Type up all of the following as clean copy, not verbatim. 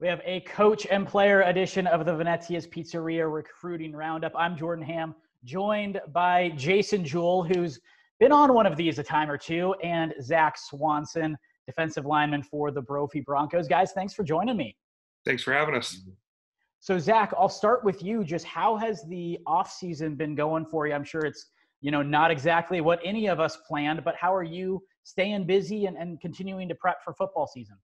We have a coach and player edition of the Venezia's Pizzeria Recruiting Roundup. I'm Jordan Ham, joined by Jason Jewell, who's been on one of these a time or two, and Zach Swanson, defensive lineman for the Brophy Broncos. Guys, thanks for joining me. Thanks for having us. So, Zach, I'll start with you. Just how has the offseason been going for you? I'm sure it's, not exactly what any of us planned, but how are you staying busy and continuing to prep for football season?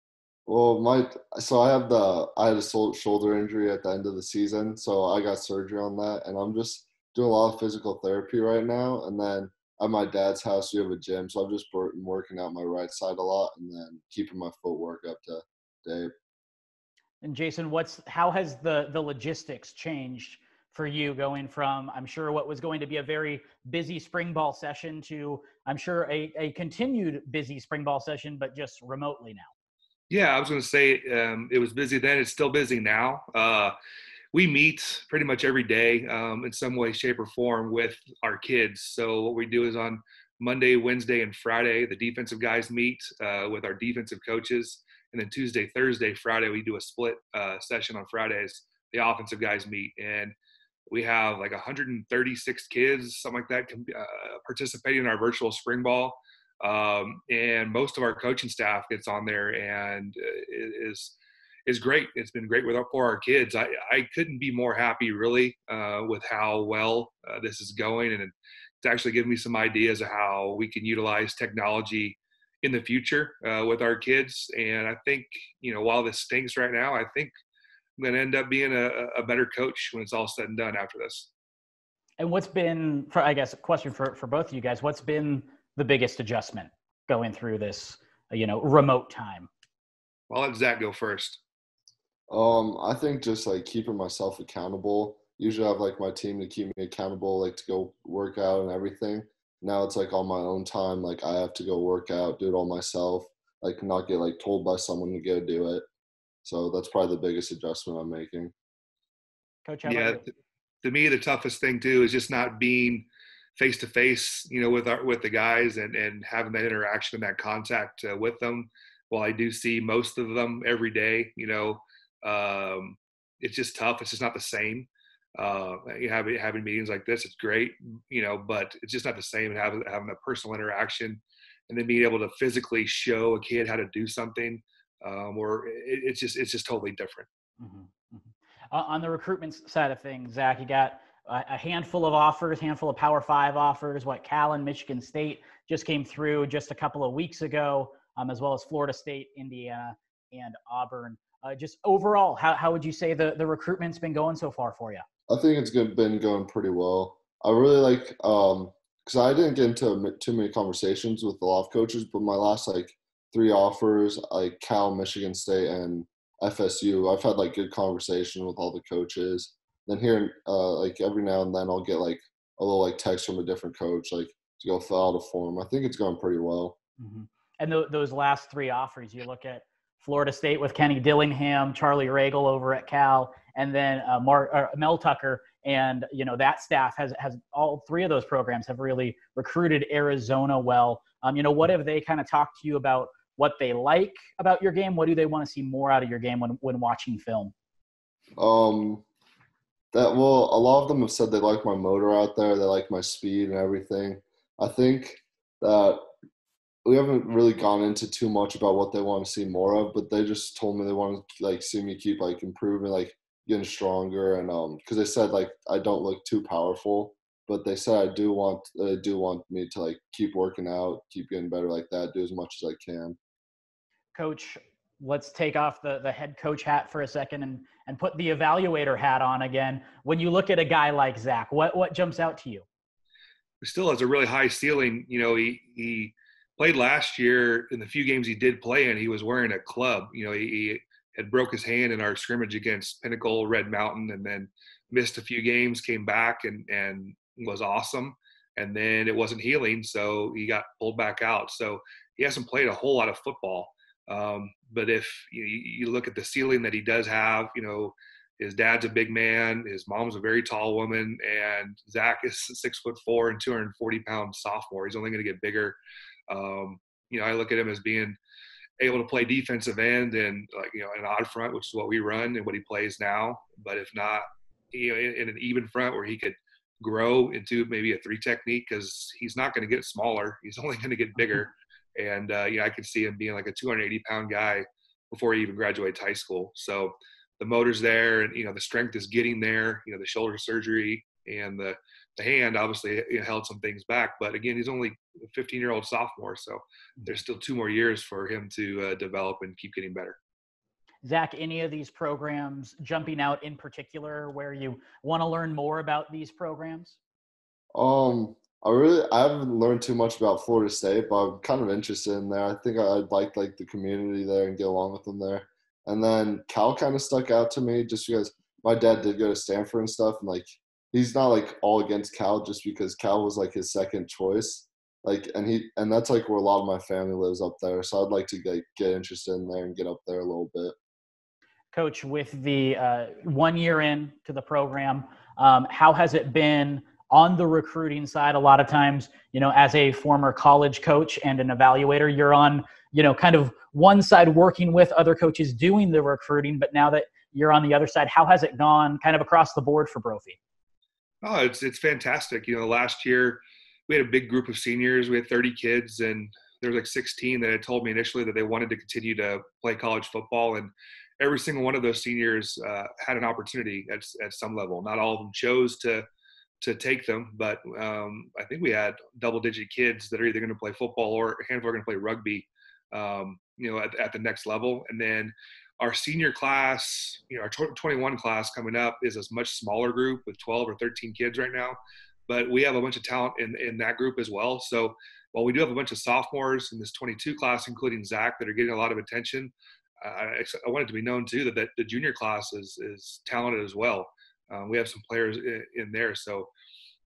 Well, I had a shoulder injury at the end of the season, so I got surgery on that, and I'm just doing a lot of physical therapy right now. And then at my dad's house, we have a gym, so I've just been working out my right side a lot, and then keeping my footwork up to date. And Jason, how has the logistics changed for you going from, I'm sure, what was going to be a very busy spring ball session to, I'm sure, a continued busy spring ball session, but just remotely now? Yeah, I was going to say it was busy then. It's still busy now. We meet pretty much every day in some way, shape, or form with our kids. So what we do is on Monday, Wednesday, and Friday, the defensive guys meet with our defensive coaches. And then Tuesday, Thursday, Friday, we do a split session on Fridays. The offensive guys meet. And we have like 136 kids, something like that, participating in our virtual spring ball. And most of our coaching staff gets on there and is great. It's been great for our kids. I couldn't be more happy really with how well this is going, and it's actually given me some ideas of how we can utilize technology in the future with our kids. And I think, while this stinks right now, I think I'm going to end up being a better coach when it's all said and done after this. And what's been, I guess, a question for both of you guys, what's been the biggest adjustment going through this, remote time? I'll let Zach go first. I think just like keeping myself accountable. Usually I have like my team to keep me accountable, like to go work out and everything. Now it's like on my own time, like I have to go work out, do it all myself, like not get like told by someone to go do it. So that's probably the biggest adjustment I'm making. Coach, how about you? To me, the toughest thing too is just not being face to face, with the guys and having that interaction and that contact with them. While I do see most of them every day, it's just tough. It's just not the same. Having meetings like this, it's great, but it's just not the same. And having a personal interaction, and then being able to physically show a kid how to do something, or it's just totally different. Mm-hmm. Mm-hmm. On the recruitment side of things, Zach, you got a handful of Power 5 offers. Cal and Michigan State just came through just a couple of weeks ago, as well as Florida State, Indiana, and Auburn. Just overall, how would you say the recruitment's been going so far for you? I think it's been going pretty well. I really like because I didn't get into too many conversations with a lot of coaches, but my last like 3 offers, like Cal, Michigan State, and FSU, I've had like good conversation with all the coaches. Then here, like every now and then, I'll get like a little like text from a different coach, like to go fill out a form. I think it's going pretty well. Mm-hmm. And those last 3 offers, you look at Florida State with Kenny Dillingham, Charlie Ragle over at Cal, and then Mel Tucker, and that staff has all 3 of those programs have really recruited Arizona well. What have they kind of talked to you about? What they like about your game? What do they want to see more out of your game when watching film? A lot of them have said they like my motor out there. They like my speed and everything. I think that we haven't really gone into too much about what they want to see more of, but they just told me they want to like see me keep like improving, like getting stronger, and because they said like I don't look too powerful, but they said they do want me to like keep working out, keep getting better like that, do as much as I can. Coach, let's take off the head coach hat for a second and put the evaluator hat on again. When you look at a guy like Zach, what jumps out to you? He still has a really high ceiling. He played last year. In the few games he did play in, he was wearing a club. He had broke his hand in our scrimmage against Pinnacle, Red Mountain, and then missed a few games, came back and was awesome. And then it wasn't healing, so he got pulled back out. So he hasn't played a whole lot of football. But if you look at the ceiling that he does have, his dad's a big man, his mom's a very tall woman, and Zach is 6'4" and 240-pound sophomore. He's only going to get bigger. I look at him as being able to play defensive end and an odd front, which is what we run and what he plays now. But if not, in an even front where he could grow into maybe a 3 technique, because he's not going to get smaller. He's only going to get bigger. And, I could see him being like a 280-pound guy before he even graduates high school. So the motor's there, and, the strength is getting there, the shoulder surgery and the hand obviously held some things back. But again, he's only a 15-year-old sophomore. So there's still 2 more years for him to develop and keep getting better. Zach, any of these programs jumping out in particular where you want to learn more about these programs? I haven't learned too much about Florida State, but I'm kind of interested in there. I think I'd like the community there and get along with them there. And then Cal kind of stuck out to me just because my dad did go to Stanford and stuff, and he's not all against Cal just because Cal was his second choice. And that's where a lot of my family lives up there. So I'd like to get interested in there and get up there a little bit. Coach, with the 1 year in to the program, how has it been on the recruiting side? A lot of times, as a former college coach and an evaluator, you're on, kind of one side working with other coaches doing the recruiting, but now that you're on the other side, how has it gone kind of across the board for Brophy? Oh, it's fantastic. Last year we had a big group of seniors. We had 30 kids, and there was 16 that had told me initially that they wanted to continue to play college football. And every single one of those seniors had an opportunity at some level. Not all of them chose to take them, but I think we had double-digit kids that are either going to play football or a handful are going to play rugby, at the next level. And then our senior class, our 21 class coming up is a much smaller group with 12 or 13 kids right now, but we have a bunch of talent in that group as well. So while we do have a bunch of sophomores in this 22 class, including Zach, that are getting a lot of attention, I want it to be known too that the junior class is talented as well. We have some players in there. So,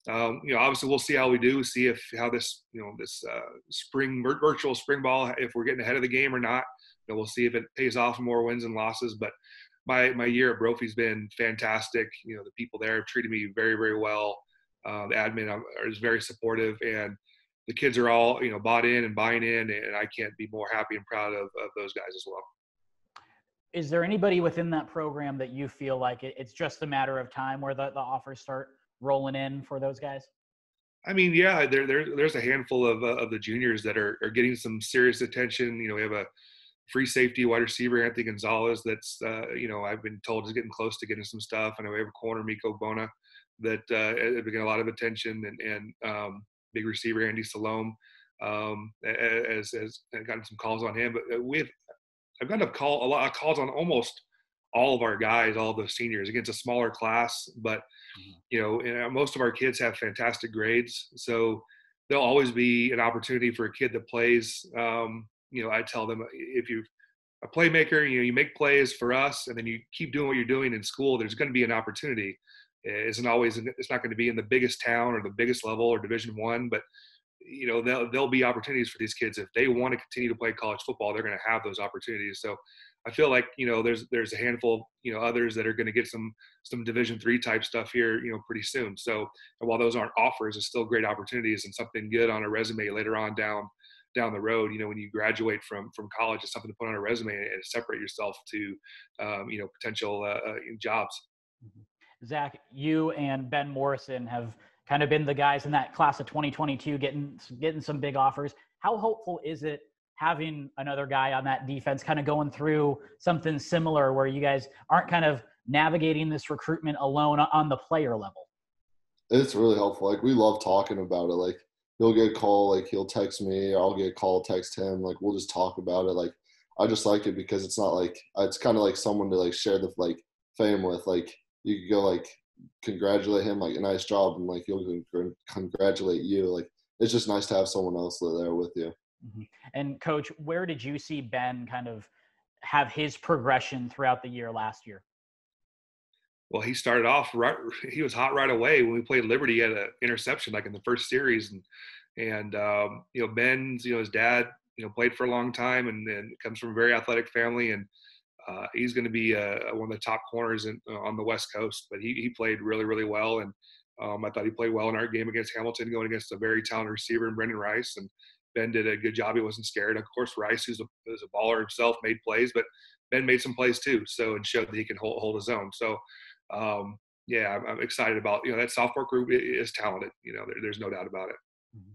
obviously we'll see how we do, see how this spring virtual spring ball, if we're getting ahead of the game or not. We'll see if it pays off in more wins and losses. But my year at Brophy's been fantastic. The people there have treated me very, very well. The admin is very supportive, and the kids are all, bought in and buying in, and I can't be more happy and proud of those guys as well. Is there anybody within that program that you feel like it's just a matter of time where the offers start rolling in for those guys? I mean, yeah, there's a handful of the juniors that are getting some serious attention. We have a free safety wide receiver, Anthony Gonzalez, that's, I've been told is getting close to getting some stuff. And we have a corner, Miko Bona, that has been getting a lot of attention, and big receiver, Andy Salome, has gotten some calls on him. But I've gotten a lot of calls on almost all of our guys, all of those seniors. Against a smaller class, but most of our kids have fantastic grades, so there'll always be an opportunity for a kid that plays. I tell them, if you're a playmaker, you make plays for us, and then you keep doing what you're doing in school, there's going to be an opportunity. It's not going to be in the biggest town or the biggest level or Division I, but there'll be opportunities for these kids. If they want to continue to play college football, they're going to have those opportunities. So I feel like, there's a handful, others that are going to get some Division III type stuff here, pretty soon. So, and while those aren't offers, it's still great opportunities and something good on a resume later on down the road. When you graduate from college, it's something to put on a resume and separate yourself to, potential jobs. Zach, you and Ben Morrison have kind of been the guys in that class of 2022 getting some big offers. How hopeful is it having another guy on that defense kind of going through something similar where you guys aren't kind of navigating this recruitment alone on the player level? It's really helpful. We love talking about it. He'll get a call, he'll text me, or I'll get a call, text him. We'll just talk about it. I just like it because it's not it's kind of like someone to share the fame with. You could go congratulate him, a nice job, and he'll congratulate you. It's just nice to have someone else there with you. Mm-hmm. And Coach, where did you see Ben kind of have his progression throughout the year last year? Well, he started off right. He was hot right away when we played Liberty. He had an interception in the first series, and Ben's his dad played for a long time and comes from a very athletic family, and he's going to be one of the top corners on the West Coast. But he played really, really well, and I thought he played well in our game against Hamilton, going against a very talented receiver in Brendan Rice, and Ben did a good job. He wasn't scared. Of course, Rice, who's a baller himself, made plays, but Ben made some plays too. So, and showed that he can hold his own. So, yeah, I'm excited about, that sophomore group is talented. There's no doubt about it. Mm-hmm.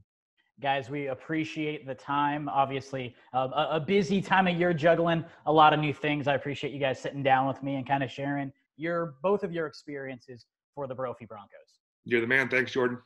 Guys, we appreciate the time. Obviously, a busy time of year, juggling a lot of new things. I appreciate you guys sitting down with me and kind of sharing both of your experiences for the Brophy Broncos. You're the man. Thanks, Jordan.